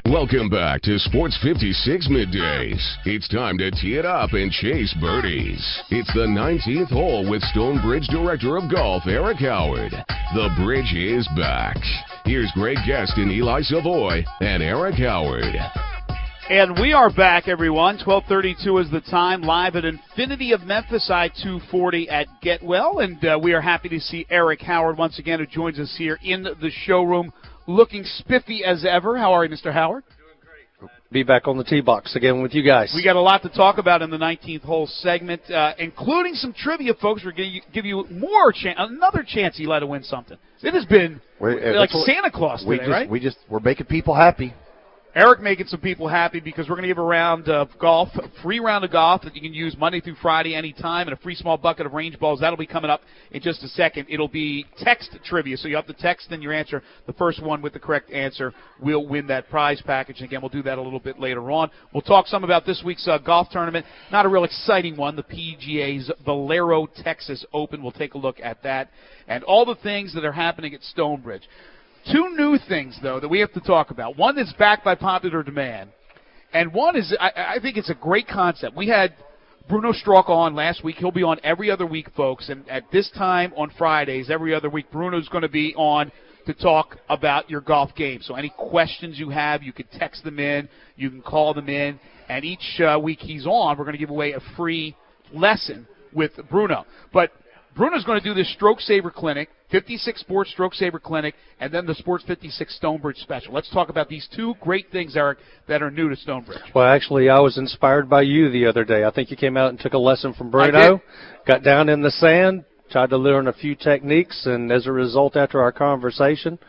Welcome back to Sports 56 Middays. It's time to tee it up and chase birdies. It's the 19th hole with Stonebridge Director of Golf, Eric Howard. The bridge is back. Here's Greg Guest and Eli Savoy and Eric Howard. And we are back, everyone. 12:32 is the time, live at Infinity of Memphis, I-240 at Getwell. And we are happy to see Eric Howard once again, who joins us here in the showroom, looking spiffy as ever. How are you, Mr. Howard? Doing great. Be back on the tee box again with you guys. We got a lot to talk about in the 19th hole segment, including some trivia, folks. We're going to give you another chance, Eli, to win something. It has been like Santa Claus today, right? We're making people happy. Eric making some people happy because we're going to give a round of golf, a free round of golf that you can use Monday through Friday anytime, and a free small bucket of range balls. That'll be coming up in just a second. It'll be text trivia, so you have to text in your answer. The first one with the correct answer will win that prize package. And again, we'll do that a little bit later on. We'll talk some about this week's golf tournament. Not a real exciting one, the PGA's Valero Texas Open. We'll take a look at that and all the things that are happening at Stonebridge. Two new things, though, that we have to talk about. One is backed by popular demand, and one is I think it's a great concept. We had Bruno Strauch on last week. He'll be on every other week, folks, and at this time on Fridays, every other week, Bruno's going to be on to talk about your golf game. So any questions you have, you can text them in, you can call them in, and each week he's on, we're going to give away a free lesson with Bruno. But Bruno's going to do this Stroke Saver Clinic, 56 Sports Stroke Saver Clinic, and then the Sports 56 Stonebridge Special. Let's talk about these two great things, Eric, that are new to Stonebridge. Well, actually, I was inspired by you the other day. I think you came out and took a lesson from Bruno, got down in the sand, tried to learn a few techniques, and as a result, after our conversation,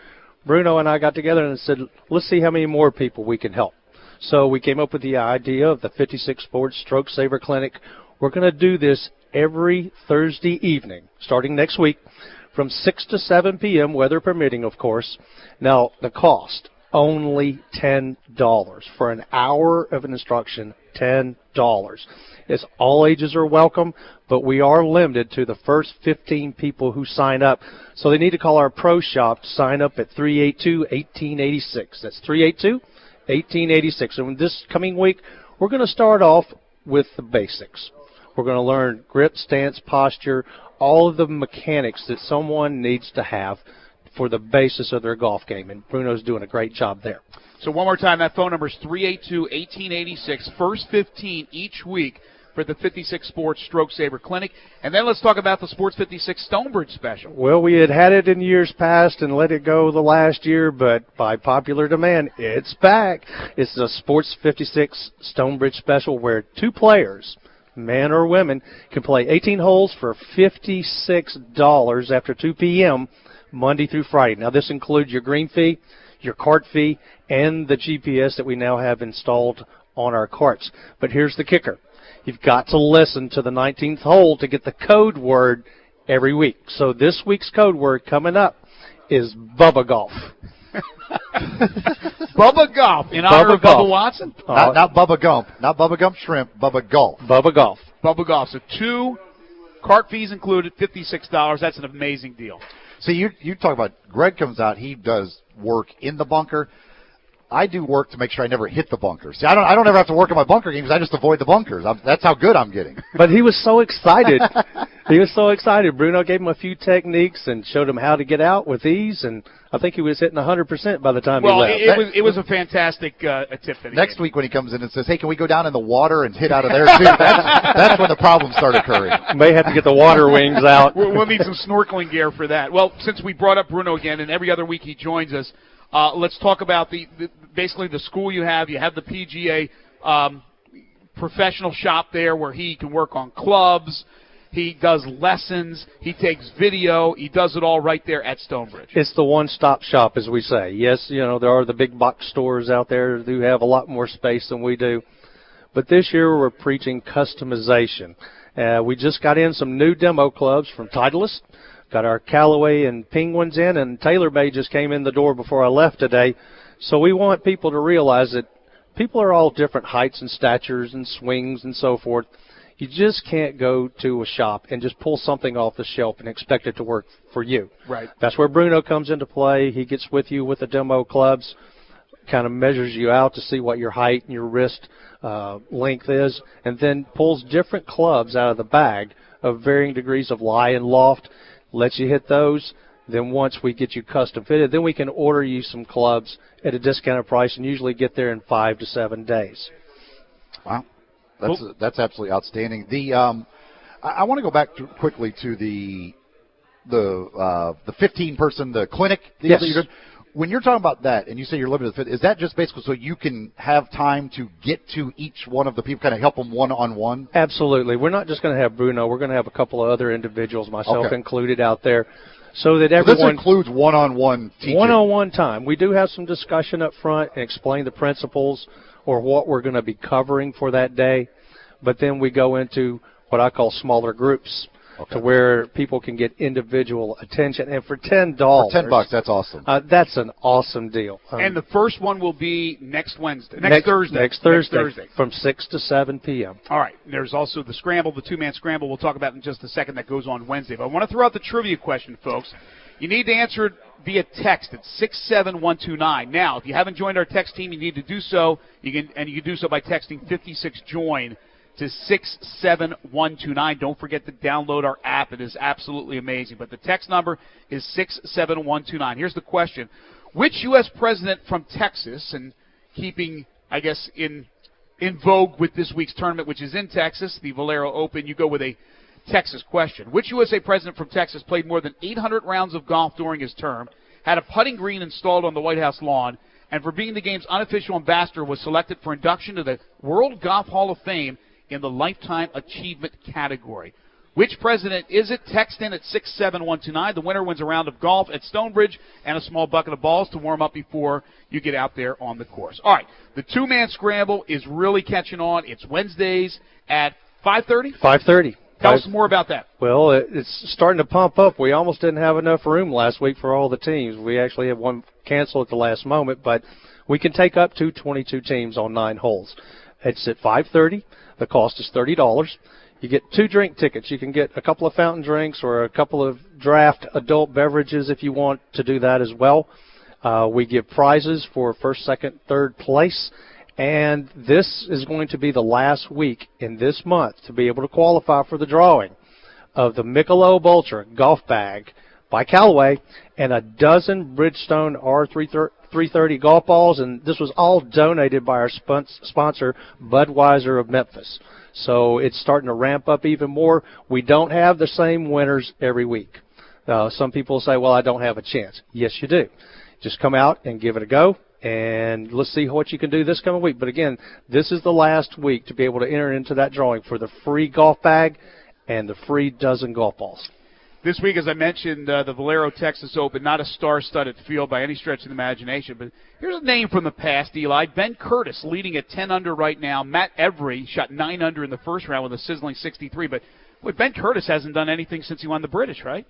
Bruno and I got together and said, let's see how many more people we can help. So we came up with the idea of the 56 Sports Stroke Saver Clinic. We're going to do this every Thursday evening, starting next week, from 6 to 7 p.m., weather permitting, of course. Now, the cost, only $10. For an hour of an instruction, $10. It's all ages are welcome, but we are limited to the first 15 people who sign up. So they need to call our pro shop to sign up at 382-1886. That's 382-1886. And this coming week, we're going to start off with the basics. We're going to learn grip, stance, posture, all of the mechanics that someone needs to have for the basis of their golf game, and Bruno's doing a great job there. So one more time, that phone number is 382-1886, first 15 each week for the 56 Sports Stroke Saver Clinic. And then let's talk about the Sports 56 Stonebridge Special. Well, we had it in years past and let it go the last year, but by popular demand, it's back. It's the Sports 56 Stonebridge Special where two players, men or women, can play 18 holes for $56 after 2 p.m. Monday through Friday. Now, this includes your green fee, your cart fee, and the GPS that we now have installed on our carts. But here's the kicker. You've got to listen to the 19th hole to get the code word every week. So this week's code word coming up is Bubba Golf. Bubba Golf, in honor of Bubba Watson? Not Bubba Gump. Not Bubba Gump Shrimp, Bubba Golf. Bubba Golf. Bubba Golf. So 2 cart fees included, $56. That's an amazing deal. See, you talk about Greg comes out, he does work in the bunker. I do work to make sure I never hit the bunker. See, I don't ever have to work on my bunker games. I just avoid the bunkers. That's how good I'm getting. But he was so excited. He was so excited. Bruno gave him a few techniques and showed him how to get out with ease, and I think he was hitting 100% by the time he left. It was a fantastic tip. Next week when he comes in and says, hey, can we go down in the water and hit out of there too? That's when the problems start occurring. May have to get the water wings out. We'll need some snorkeling gear for that. Well, since we brought up Bruno again, and every other week he joins us, let's talk about basically the school you have. You have the PGA professional shop there where he can work on clubs. He does lessons. He takes video. He does it all right there at Stonebridge. It's the one-stop shop, as we say. Yes, you know, there are the big box stores out there who have a lot more space than we do. But this year we're preaching customization. We just got in some new demo clubs from Titleist. Got our Callaway and Penguins in, and Taylor Bay just came in the door before I left today. So we want people to realize that people are all different heights and statures and swings and so forth. You just can't go to a shop and just pull something off the shelf and expect it to work for you. Right. That's where Bruno comes into play. He gets with you with the demo clubs. kind of measures you out to see what your height and your wrist length is, and then pulls different clubs out of the bag of varying degrees of lie and loft, lets you hit those. Then once we get you custom fitted, then we can order you some clubs at a discounted price and usually get there in 5 to 7 days. Wow. That's absolutely outstanding. I want to go back quickly to the 15-person, the clinic. Yes. When you're talking about that, and you say you're limited to fit, is that just basically so you can have time to get to each one of the people, kind of help them one-on-one? Absolutely. We're not just going to have Bruno. We're going to have a couple of other individuals, myself included, out there, so that everyone. So this includes one-on-one teaching. One-on-one time. We do have some discussion up front and explain the principles or what we're going to be covering for that day, but then we go into what I call smaller groups. To where people can get individual attention, and for $10, for $10, that's awesome. That's an awesome deal. And the first one will be next Thursday. Next Thursday, from 6 to 7 p.m. All right. There's also the scramble, the two-man scramble. We'll talk about in just a second. That goes on Wednesday. But I want to throw out the trivia question, folks. You need to answer it via text at 67129. Now, if you haven't joined our text team, you need to do so. You can do so by texting 56JOIN. To 67129. Don't forget to download our app. It is absolutely amazing. But the text number is 67129. Here's the question. Which U.S. president from Texas, and keeping, I guess, in vogue with this week's tournament, which is in Texas, the Valero Open, you go with a Texas question. Which USA president from Texas played more than 800 rounds of golf during his term, had a putting green installed on the White House lawn, and for being the game's unofficial ambassador was selected for induction to the World Golf Hall of Fame in the Lifetime Achievement category? Which president is it? Text in at 67129. The winner wins a round of golf at Stonebridge and a small bucket of balls to warm up before you get out there on the course. All right, the two-man scramble is really catching on. It's Wednesdays at 5:30? 5:30. Tell us more about that. Well, it's starting to pump up. We almost didn't have enough room last week for all the teams. We actually had one cancel at the last moment, but we can take up to 22 teams on 9 holes. It's at 5:30. The cost is $30. You get 2 drink tickets. You can get a couple of fountain drinks or a couple of draft adult beverages if you want to do that as well. We give prizes for first, second, third place. And this is going to be the last week in this month to be able to qualify for the drawing of the Michelob Ultra golf bag by Callaway and a dozen Bridgestone R330 golf balls, and this was all donated by our sponsor, Budweiser of Memphis. So it's starting to ramp up even more. We don't have the same winners every week. Some people say, well, I don't have a chance. Yes, you do. Just come out and give it a go, and let's see what you can do this coming week. But, again, this is the last week to be able to enter into that drawing for the free golf bag and the free dozen golf balls. This week, as I mentioned, the Valero Texas Open, not a star-studded field by any stretch of the imagination, but here's a name from the past, Eli. Ben Curtis leading at 10 under right now. Matt Every shot 9 under in the first round with a sizzling 63. But boy, Ben Curtis hasn't done anything since he won the British, right?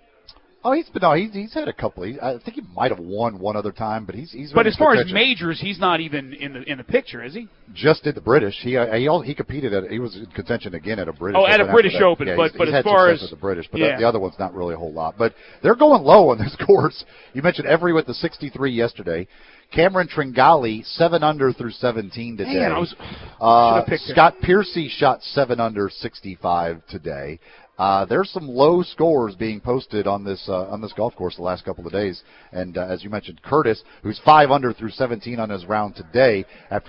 Oh, he's had a couple. I think he might have won one other time, but he's. But as far as majors, he's not even in the picture, is he? Just did the British. He competed he was in contention again at a British. Oh, at a British Open, yeah, but he's as far as the British, but the other one's not really a whole lot. But they're going low on this course. You mentioned Every with the 63 yesterday. Cameron Tringali 7 under through 17 today. Man, Scott Piercy shot 7 under 65 today. There's some low scores being posted on this golf course the last couple of days, and as you mentioned, Curtis, who's 5 under through 17 on his round today after